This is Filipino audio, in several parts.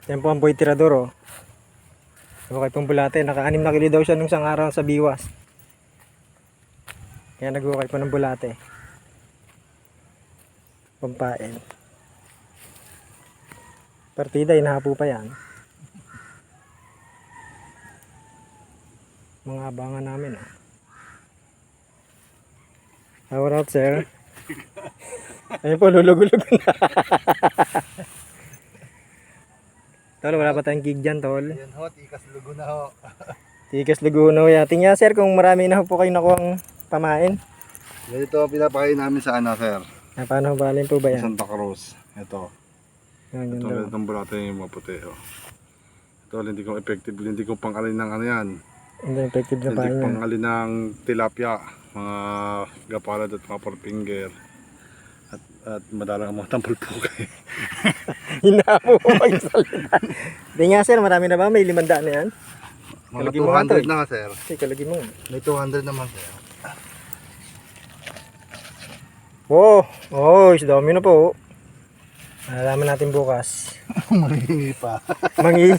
Yan po ang boy tirador, oh. Okay pong bulate. Naka-6 na kilo daw siya nung isang araw sa biwas. Kaya nag-ukay po ng bulate. Pampain. Partida, inahapo pa yan. Mga abangan namin, oh. Power out, sir. Ayun po, lulugulog na. Tol, wala pa tayong gig dyan, tol. Yan ho, tikas lugo na ho. Tikas luguno ya. Tingnan, sir, kung marami na po kayo nakuha ang pamain. Ganito pinapakain namin sa ano, sir. Paano balin po ba yan? Santa Cruz. Ito. Yan, yun Ito daw. ulit ang bulate yung mga puti. Oh. Ito, hindi ko effective. Hindi ko pangalin ng ano yan. Hindi effective na Hindi pain ko yan. pangalin ng tilapia. Mga gapalad at mga four finger. At madalang ang mga tampulpukay. Hinapo po kayo salita. Hindi nga, sir, marami na ba? May 500 na yan? Mga Kalagay mo nga, tol. 200 na nga, sir. Teka, lagi mo. May 200 naman, sir. Oh, oh, dami na po. Malalaman natin bukas. Maringi pa. Mangi.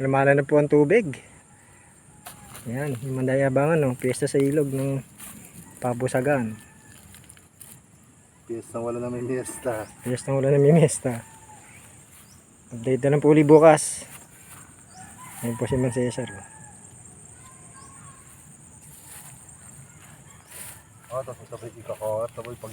Lumala na po ang tubig. Yan, yung mandayabangan, no? Piyesta sa ilog ng Pabusagan. Piyesta wala na may miesta. Piyesta wala na may miesta. Update na lang po ulit bukas. Ayun po si Man Cesar. Oh, tapos sabay ikakot. Tapos pag